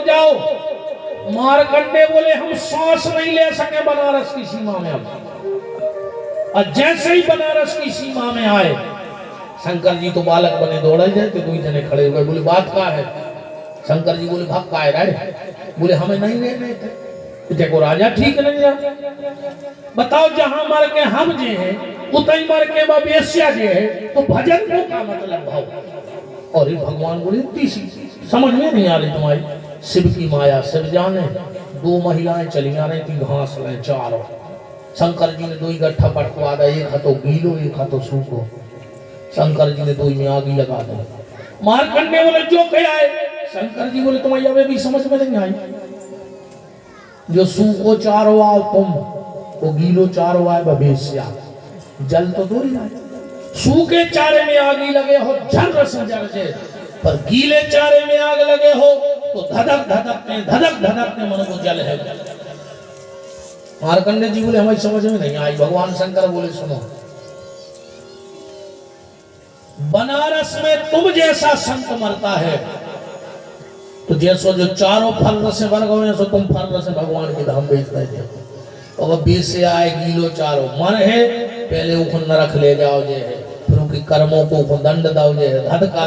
जाओ। मारकंडे बोले हम सांस नहीं ले सके बनारस की सीमा में अब। और जैसे ही बनारस की सीमा में आए, शंकर जी तो बालक बने दौड़े जाए तो दो जने खड़े हुए, बोले बात क्या है? शंकर जी बोले भाग का रहे? बोले हमें नहीं रहने थे। देखो राजा ठीक नहीं रहा, बताओ जहां मर के हम जे हैं उतई मर के बेस्या जे है, तो भजन को क्या मतलब भाव? और ये भगवान बोले तीसरी समझ में नहीं आ रही तुम्हारी। शिव की माया शिव जाने। दो महिलाएं चली आ रही थी घास लें चारों। शंकर जी ने दो ही गट्ठा पटवा दिया, एक हाथों गीलो एक हाथों सूखो। शंकर जी ने दो ही में आगी लगा दी। मारकंडे बोले जो कह आए। शंकर जी बोले तुम्हारी अभी भी समझ में नहीं आई। जो सूखो चारो आओ तुम, वो गीलो चारो आए भविष्या। जल तो दूर ही आए। सूखे चारे में आगी लगे हो झर से जल जे, पर गीले चारे में आग लगे हो तो धधक धधकते मन को जल है। मारकंडे जी बोले हमारी समझ में नहीं आई। भगवान शंकर बोले सुनो, बनारस में तुम जैसा संत मरता है तो जैसो जो चारों फल से बन गए सो तुम फल से भगवान के धाम भेज रहे थे। और बीच से आए गीलो चारों मन है, पहले उनको नरक ले जाओ जे है, फिर उनके कर्मों को दंड दो जे है, धधका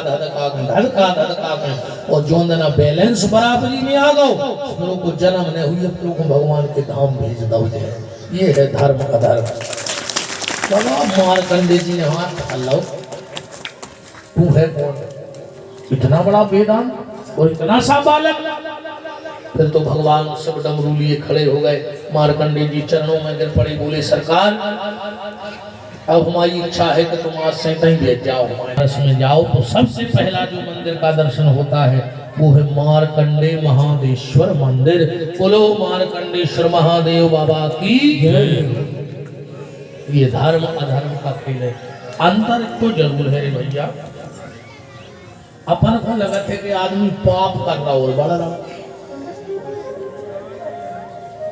और जो ना बैलेंस बराबरी में आ गो फिर उनको जन्म नहीं हुई, फिर उनको भगवान के धाम भेज दो जे है। ये है धर्म अधर्म। बाबा मारकंडे जी ने हाथ लो, तू है कौन? इतना बड़ा वेदांत और इतना सा बालक। फिर तो भगवान सब डमरू लिए खड़े हो गए। मारकंडे जी चरणों में गिर पड़े, बोले सरकार अब हमारी इच्छा है कि तुम आज से कहीं भेज जाओ, बनारस में जाओ तो सबसे पहला जो मंदिर का दर्शन होता है वो है मारकंडे महादेश्वर मंदिर। बोलो मारकंडेश्वर महादेव बाबा की जय। ये धर्म अधर्म का खेल है। अंतर तो जरूर है भैया। अपन को लगा थे कि आदमी पाप कर रहा और बढ़ रहा,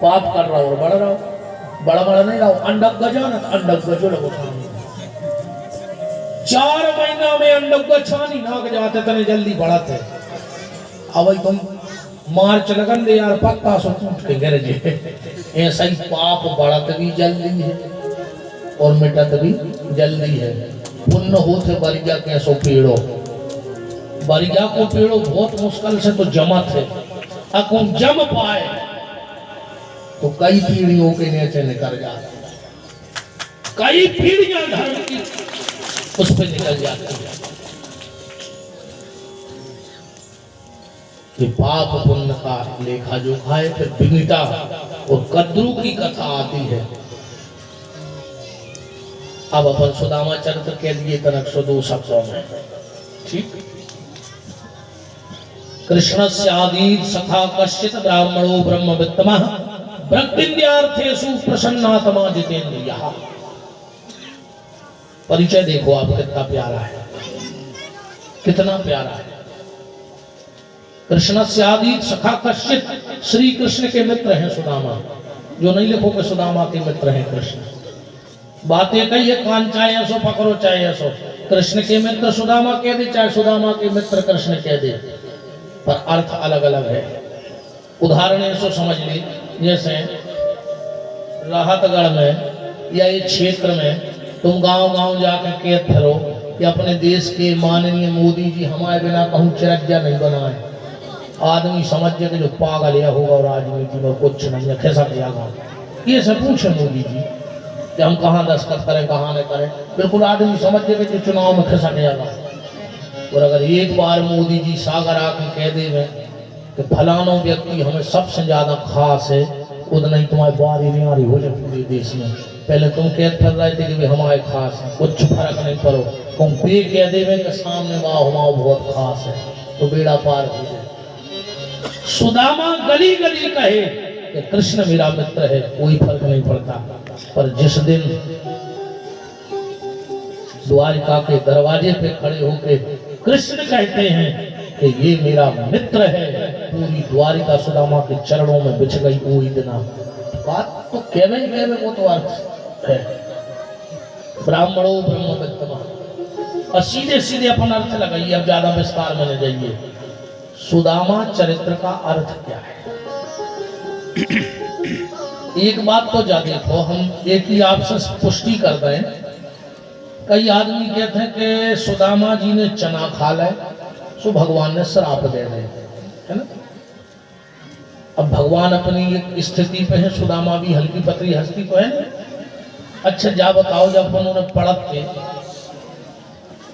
पाप कर रहा और बढ़ रहा, बड़ा नहीं रहा। अंडक गजा ना अंडक गजो लगो 4 महीना में अंडक गछानी नाक जाते तने जल्दी बढ़ाते। अब तुम मार्च लगन दे यार पक्का सो टूट के गिर जे। ऐसा ही पाप बढ़त भी जल्दी है और मिटत भी जल्दी है। पुण्य होते बरिया के सो पेड़ो, बरिया को पेड़ो बहुत मुश्किल से तो जमत है। अकुम जम पाए तो कई पीढ़ियों के नीचे निकल जाते, कई पीढ़ियां धर्म की उस पर निकल जाती है। कि पाप पुण्य का लेखा जोखा है। फिर विनिता और कद्रू की कथा आती है। अब अपन सुदामा चरित्र के लिए तनक सो 2 शब्दों में ठीक। कृष्ण से आदि सखा कश्चित ब्राह्मणो ब्रह्मवित्तमः भक्तिन्द्यार्थेषु प्रसन्नात्मा जितेन्द्रियः। परिचय देखो आप कितना प्यारा है, कितना प्यारा है। कृष्ण से आदि सखा कश्चित, श्री कृष्ण के मित्र हैं सुदामा। जो नहीं लिखो कि सुदामा के मित्र हैं कृष्ण। बातें कही है, कान चाहे ऐसो पकड़ो चाहे ऐसो। कृष्ण के मित्र सुदामा कह दे, चाहे सुदामा के मित्र कृष्ण कह दे, पर अर्थ अलग अलग है। उदाहरण ऐसो समझ ली, जैसे राहतगढ़ में या इस क्षेत्र में तुम गांव-गांव जाकर कहते फिरो कि अपने देश के माननीय मोदी जी हमारे बिना कहूँ चिरज्जा नहीं बनाए। आदमी समझ जाए जो पागल या होगा और राजनीति में कुछ नहीं है, खिसक जाएगा। ये सब पूछे मोदी जी कि हम कहाँ दस्तखत करें कहाँ न करें। बिल्कुल आदमी समझ जाए कि चुनाव में खिसक जाएगा। और अगर एक बार मोदी जी सागर आकर कह दे कि फलानो व्यक्ति हमें सबसे ज्यादा खास है, उतना ही तुम्हारी बारी नियारी हो जाए पूरे देश में। पहले तुम कहते फिर रहे थे कि हमारे खास है, कुछ फर्क नहीं पड़ो। तुम पे कह देवे कि सामने माँ बहुत खास है तो बेड़ा पार हो जाए। सुदामा गली गली कहे कि कृष्ण मेरा मित्र है, कोई फर्क नहीं पड़ता। पर जिस दिन द्वारिका के दरवाजे पे खड़े होके कृष्ण कहते हैं कि ये मेरा मित्र है, पूरी द्वारिका सुदामा के चरणों में बिछ गई। वो इतना बात तो कहवे वो तो अर्थ है। ब्राह्मणों ब्रह्मवित्तमः, और सीधे सीधे अपन अर्थ लगाइए, अब ज्यादा विस्तार में न जाइए। सुदामा चरित्र का अर्थ क्या है? एक बात तो जा देखो, हम एक ही आपसे पुष्टि कर दें। कई आदमी कहते हैं कि सुदामा जी ने चना खा लिया सो भगवान ने श्राप दे रहे, है ना। अब भगवान अपनी एक स्थिति पे है, सुदामा भी हल्की पतली हस्ती तो है ना। अच्छा जा बताओ, जब उन्होंने पड़त थे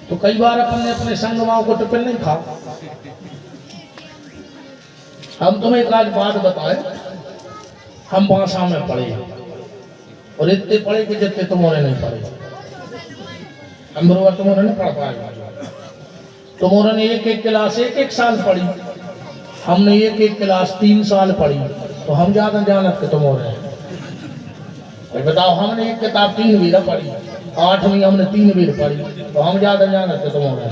तो कई बार अपन ने अपने संगमाओं को टिफिन नहीं खा। हम तुम्हें एक आज बात बताए, हम भाषा में पढ़े और इतने पढ़े कि जितने तुम्हारे नहीं पढ़े। हम तुम्हारे नहीं पढ़ पाए। तुम्हारे ने एक क्लास एक साल पढ़ी, हमने एक क्लास 3 साल पढ़ी, तो हम ज्यादा जानत के तुम्हारे। बताओ, हमने एक किताब 3 बीरा पढ़ी, 8वीं हमने 3 बीर पढ़ी, तो हम ज्यादा जानत के तुम्हारे।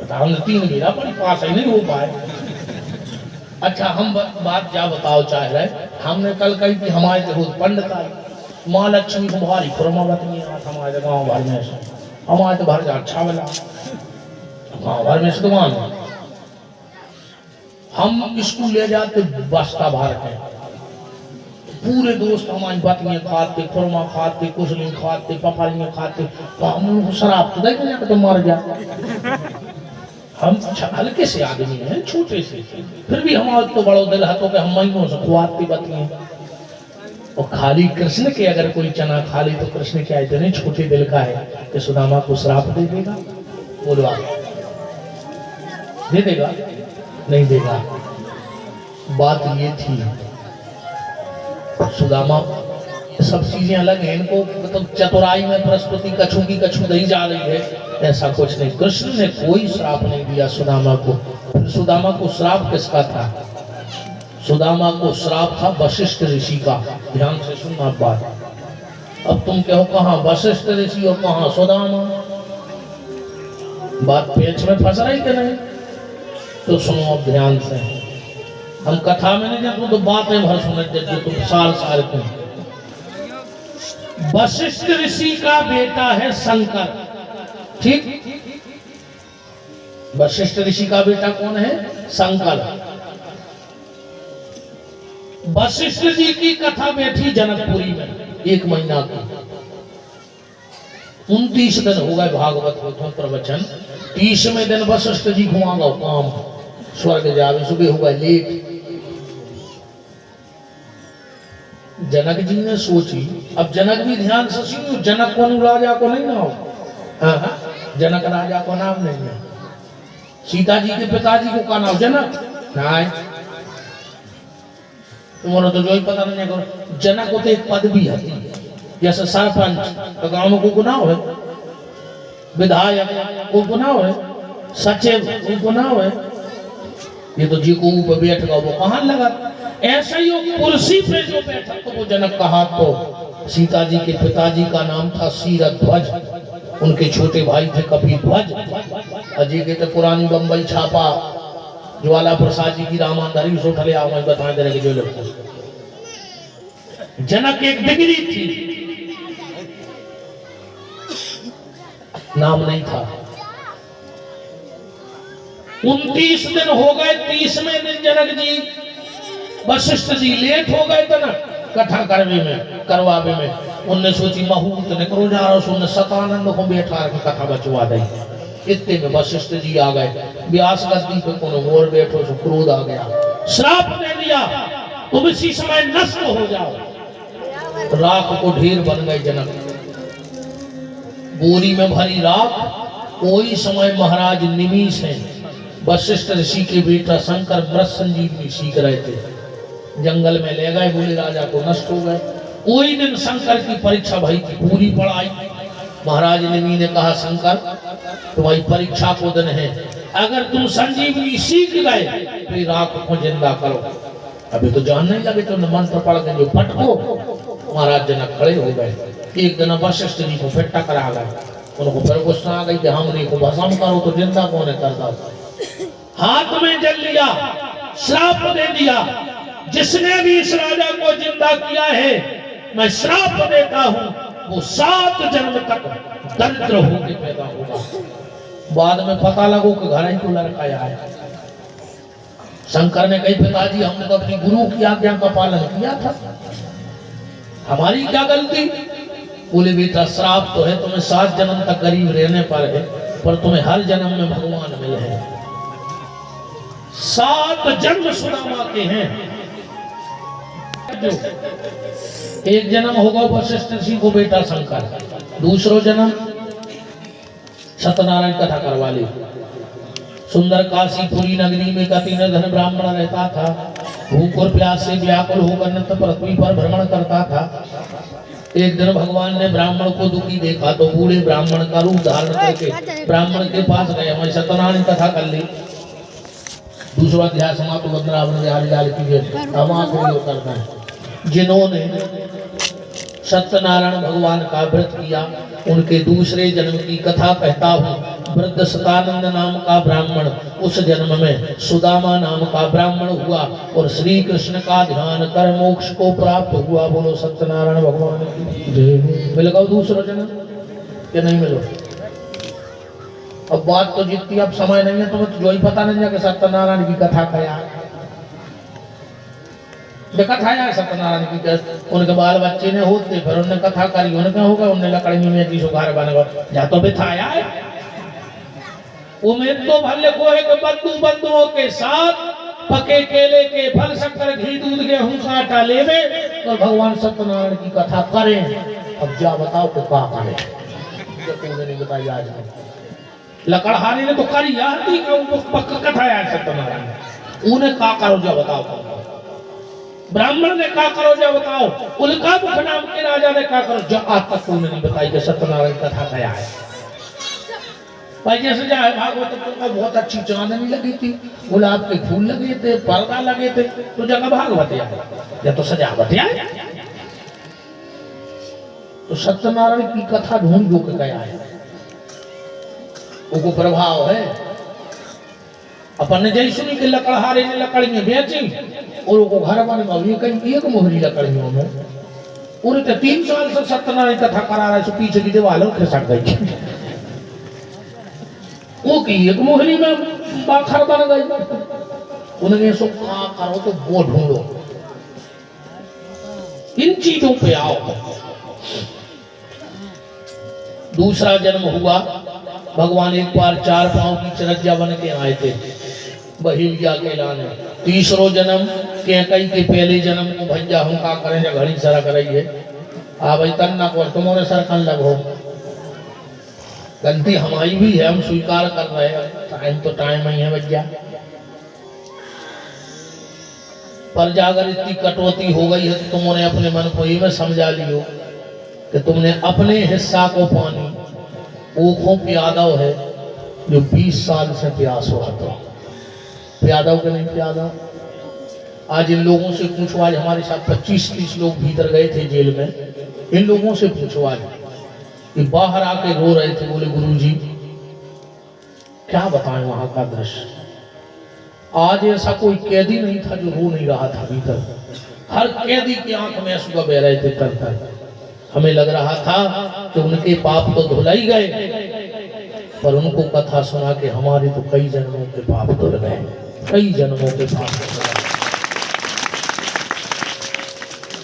बताओ, हमने 3 बीरा पढ़ी, पास ही नहीं हो पाए। अच्छा, हम बात क्या बताओ चाह रहे, हमने कल कही कि हमारे जो पंडित आई माँ लक्ष्मी कुमारी खुरमावत नहीं आता हमारे गाँव भर में से, हमारे तो भर जा अच्छा मिला गाँव भर में से। तो हम स्कूल ले जाते बस्ता भर के, पूरे दोस्त हमारी बतियाँ खाते, खुरमा खाते, कुसली खाते, पपालियाँ खाते, तो हम उनको शराब तो देखें तो मर जाए। हम हल्के से आदमी हैं, छोटे से, फिर भी हमारे तो बड़ो दिल हाथों के हम महीनों से खुआते बतियाँ। और खाली कृष्ण के अगर कोई चना खा ली तो कृष्ण क्या इतने छोटे दिल का है कि सुदामा को श्राप दे देगा? बोलो, दे देगा? नहीं देगा। बात ये थी, सुदामा सब चीजें अलग हैं, इनको मतलब चतुराई में प्रस्तुति कछू की कछू नहीं जा रही है, ऐसा कुछ नहीं। कृष्ण ने कोई श्राप नहीं दिया सुदामा को। सुदामा को श्राप किसका था? सुदामा को श्राप था वशिष्ठ ऋषि का। ध्यान से सुनना बात। अब तुम कहो कहाँ वशिष्ठ ऋषि और कहाँ सुदामा, बात पेच में फंस रही कि नहीं? तो सुनो अब ध्यान से, हम कथा में नहीं जाते तो बातें भर सुने देते तुम साल साल की। वशिष्ठ ऋषि का बेटा है शंकर, ठीक। वशिष्ठ ऋषि का बेटा कौन है? शंकर। वशिष्ठ जी की कथा बैठी जनकपुरी में 1 महीना की। 29 दिन हो गए भागवत को प्रवचन। 30वें दिन वशिष्ठ जी घुमागा काम स्वर्ग जावे, सुबह हो गए लेट। जनक जी ने सोची, अब जनक भी ध्यान से सुनियो, जनक को राजा को नहीं नाम, हाँ, जनक राजा को नाम नहीं है। सीता जी के पिताजी को का नाम जनक? नहीं, तुम्हारा तो जो ही पता नहीं है। जनक होते एक पद भी है, जैसे सरपंच तो गांव में को गुनाह है, विधायक को गुनाह है, सचिव को गुनाह है। ये तो जी को ऊपर बैठ गया वो कहाँ लगा। ऐसा ही कुर्सी पे जो बैठा तो वो जनक कहा। तो सीता जी के पिताजी का नाम था शीरध्वज, उनके छोटे भाई थे कपिध्वज। अजय के तो पुरानी बम्बई छापा ज्वाला प्रसाद जी की रामांधारी से उठले आओ, मैं बता दे रहे जो लोग। जनक एक डिग्री थी, नाम नहीं था। 29 दिन हो गए, 30वें दिन जनक जी वशिष्ठ जी लेट हो गए थे ना कथा करवावे में। उनने सोची मुहूर्त ने करो जा रहा, उनने सतानंद को बैठा के कथा बचवा दी। इतने में वशिष्ठ जी आ गए। व्यास गद्दी पे कोनो और बैठो तो क्रोध आ गया, श्राप दे दिया, तुम इसी समय नष्ट हो जाओ। राख को ढेर बन गए जनक, बोरी में भरी राख। कोई समय महाराज निमिष है वशिष्ठ ऋषि के बेटा शंकर मृत संजीवनी सीख रहे थे, जंगल में ले गए, बोले राजा को नष्ट हो गए। कोई दिन शंकर की परीक्षा भई थी, पूरी पढ़ाई। महाराज निमि ने कहा शंकर तुम्हारी परीक्षा को दिन है, अगर तुम संजीवनी सीख गए तो राख को जिंदा करो। अभी तो जान नहीं लगे, तो मंत्र पढ़ के जो पटको। महाराज जनक खड़े हो गए। एक दिन वशिष्ठ जी को फिर टकरा गए, उनको फिर गुस्सा आ गई कि हमने को भस्म करो तो जिंदा कौन है करता। हाथ में जल लिया, श्राप दे दिया, जिसने भी इस राजा को जिंदा किया है मैं श्राप देता हूं, वो 7 जन्म तक दरिद्र होकर पैदा होगा। बाद में पता लगो कि घर ही को लड़का आया। शंकर ने कही पिताजी हमने तो अपनी गुरु की आज्ञा का पालन किया था, हमारी क्या गलती? बोले बेटा श्राप तो है, तुम्हें 7 जन्म तक गरीब रहने पर है, पर तुम्हें हर जन्म में भगवान मिले हैं। 7 जन्म सुदामा के हैं। जो एक जन्म होगा वशिष्ठ ऋषि को बेटा शंकर, दूसरो जन्म सत्यनारायण कथा करवा ली। सुंदर काशीपुरी नगरी में कति धन ब्राह्मण रहता था, भूख और प्यास से व्याकुल होकर नित्य पृथ्वी पर भ्रमण करता था। एक दिन भगवान ने ब्राह्मण को दुखी देखा तो बूढ़े ब्राह्मण का रूप धारण करके ब्राह्मण के पास गए। हमारी सत्यनारायण कथा कर ली। दूसरा अध्याय समाप्त। वंदनावन बिहारी लाल की जय। हम आपको करना है जिन्होंने सत्यनारायण भगवान का व्रत किया उनके दूसरे जन्म की कथा कहता हूँ। वृद्ध सतानंद नाम का ब्राह्मण उस जन्म में सुदामा नाम का ब्राह्मण हुआ और श्री कृष्ण का ध्यान कर मोक्ष को प्राप्त हुआ। बोलो सत्यनारायण भगवान की जय। मिल गया दूसरा जन्म या नहीं मिलो? अब बात तो जितनी अब समय नहीं है तुम्हें तो जो ही पता नहीं है कि सत्यनारायण की कथा क्या है। कथा है सत्यनारायण की, उनके बाल बच्चे ने होते फिर उन्होंने कथा करी, उनका होगा उन्हें लकड़ी में जी सुखार बनेगा जा तो बिठाया है। उम्मीद तो भले को है कि बंधु बंधुओं के साथ पके केले के फल शक्कर घी दूध के हुंसा आटा लेवे तो भगवान सत्यनारायण की कथा करें। अब जा बताओ तो क्या करें? नहीं बताई आज लकड़हारी ने तो करी यार कथा यार सत्यनारायण उन्हें का करो जा बताओ। ब्राह्मण ने का करो जा बताओ। उल्का मुख नाम के राजा ने का करो जो आज तक उन्हें नहीं बताई कि सत्यनारायण कथा क्या है। भाई जैसे जाए भागवत तो बहुत अच्छी चांदनी लगी थी, गुलाब के फूल लगे थे, पर्दा लगे थे, तो जगह भागवत या तो सजावट है। तो सत्यनारायण की कथा ढूंढ के गया है, वो प्रभाव है। अपन ने जैसे सुनी कि लकड़हारे ने लकड़ियां बेची और वो घर बन गई कहीं एक मोहरी लकड़ियों में उन्हें तो 3 साल से सत्यनारायण कथा करा रहे सो पीछे की दीवारों खिसक गई। वो की एक मोहरी में बाखर बन गई। उन्हें सो कहा करो तो वो ढूंढो, इन चीजों पे आओ। दूसरा जन्म हुआ। भगवान एक बार 4 पांव की चरज्जा बन के आए थे बहिलिया के लाने। तीसरो जन्म के कई के पहले जन्म को भैया हम का करें जो घड़ी सरक रही है आ भाई तन्ना को तुम्हारे सरकन लगो। गलती हमारी भी है, हम स्वीकार कर रहे हैं। टाइम तो टाइम ही है भैया, पर जागर इतनी कटौती हो गई है तो तुमने अपने मन को ये में समझा लियो कि तुमने अपने हिस्सा को पानी ओखों प्यादव है जो 20 साल से प्यास हुआ तो प्यादव के नहीं प्यादव। आज इन लोगों से पूछो, आज हमारे साथ 25-30 लोग भीतर गए थे जेल में। इन लोगों से पूछो आज कि बाहर आके रो रहे थे, बोले गुरुजी क्या बताएं वहां का दृश्य। आज ऐसा कोई कैदी नहीं था जो रो नहीं रहा था भीतर। हर कैदी की आंख में आंसू बह रहे थे तर तर। हमें लग रहा था कि उनके पाप तो धुलाई गए, पर उनको कथा सुना के हमारे तो कई जन्मों के पाप धुल गए, कई जन्मों के पाप धुल गए।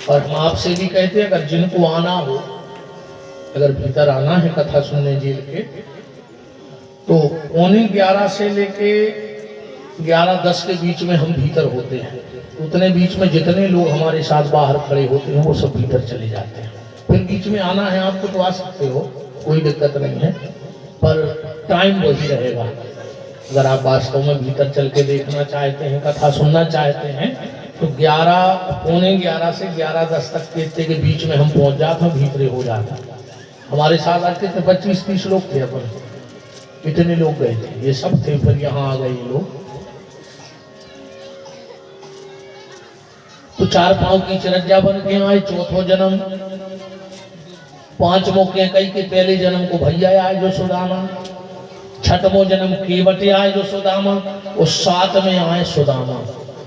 और हम आपसे भी कहते हैं अगर जिनको आना हो, अगर भीतर आना है कथा सुनने जेल के, तो 11:15 से लेके 11:10 के बीच में हम भीतर होते हैं। उतने बीच में जितने लोग हमारे साथ बाहर खड़े होते हैं वो सब भीतर चले जाते हैं। फिर बीच में आना है आपको तो आ सकते हो, कोई दिक्कत नहीं है, पर टाइम वही रहेगा। अगर आप वास्तव में भीतर चल के देखना चाहते हैं, कथा सुनना चाहते हैं, तो 11:15 से 11:10 तक के बीच में हम पहुंच जाते, भीतरे हो जाते। हमारे साथ आते थे 25-30 लोग थे, अपन इतने लोग गए थे, ये सब थे। फिर यहाँ आ गए ये लोग। तो 4 पांव की चरज्जा बन के आए। चौथो जन्म 5 मौके कई के पहले जन्म को भैया आए जो सुदामा। 6वां जन्म केवटे आए जो सुदामा। और 7 में आए सुदामा।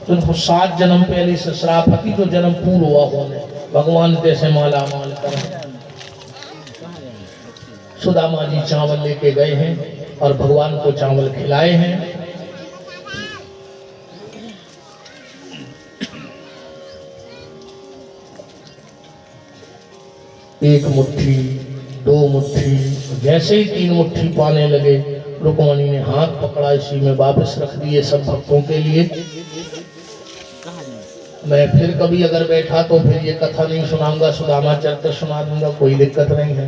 तो उनको 7 जन्म पहले से श्रापति जो जन्म पूर्व हुआ होने भगवान जैसे माला माल कर सुदामा जी चावल लेके गए हैं। और भगवान को चावल खिलाए हैं। एक मुट्ठी, दो मुट्ठी, जैसे ही 3 मुट्ठी पाने लगे रुक्मणी ने हाथ पकड़ा, इसी में वापस रख दिए सब भक्तों के लिए। मैं फिर कभी अगर बैठा तो फिर ये कथा नहीं सुनाऊंगा, सुदामा चरित्र सुना दूंगा, कोई दिक्कत नहीं है।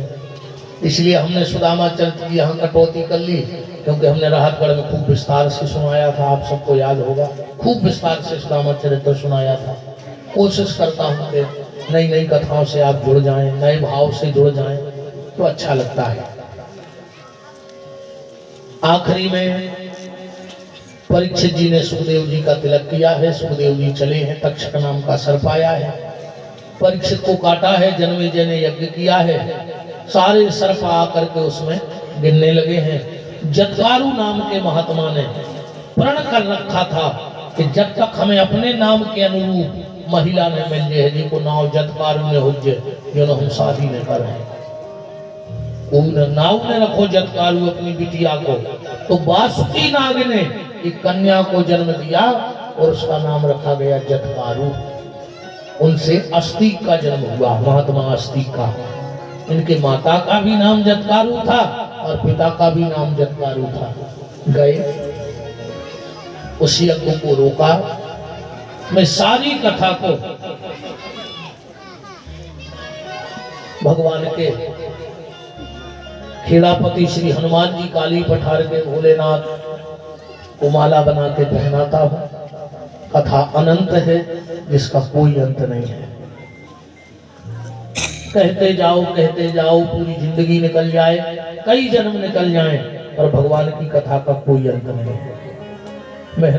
इसलिए हमने सुदामा चरित्र की यहाँ कटौती कर ली, क्योंकि हमने राहतगढ़ में खूब विस्तार से सुनाया था, आप सबको याद होगा, खूब विस्तार से सुदामा चरित्र सुनाया था। कोशिश करता हूँ कि नई नई कथाओं से आप जुड़ जाएं, नए भाव से जुड़ जाएं तो अच्छा लगता है। आखिरी में परीक्षित जी ने सुखदेव जी का तिलक किया है, सुखदेव जी चले हैं, तक्षक नाम का सर्प आया है, परीक्षित को काटा है, जन्मेजय ने यज्ञ किया है, सारे सर्प आकर के उसमें गिनने लगे हैं। जटारु नाम के महात्मा ने प्रण कर रखा था कि जब तक हमें अपने नाम के अनुरूप महिला ने मिल जाए जी को नाव जटकारू ने हुज्जे जो हम शादी न कर हैं, नाव ने रखो जटकारू अपनी बिटिया को। तो वासुकी नाग ने एक कन्या को जन्म दिया और उसका नाम रखा गया जटकारू। उनसे अस्तिक का जन्म हुआ, महात्मा अस्तिक का। इनके माता का भी नाम जटकारू था और पिता का भी नाम जटकारू था। गए उस यज्ञ को रोका। मैं सारी कथा को भगवान के खेड़ापति श्री हनुमान जी काली पठार के भोलेनाथ को माला बना के पहनाता हूँ। कथा अनंत है जिसका कोई अंत नहीं है। कहते जाओ पूरी जिंदगी निकल जाए, कई जन्म निकल जाएं, और भगवान की कथा का कोई अंत नहीं है। मैं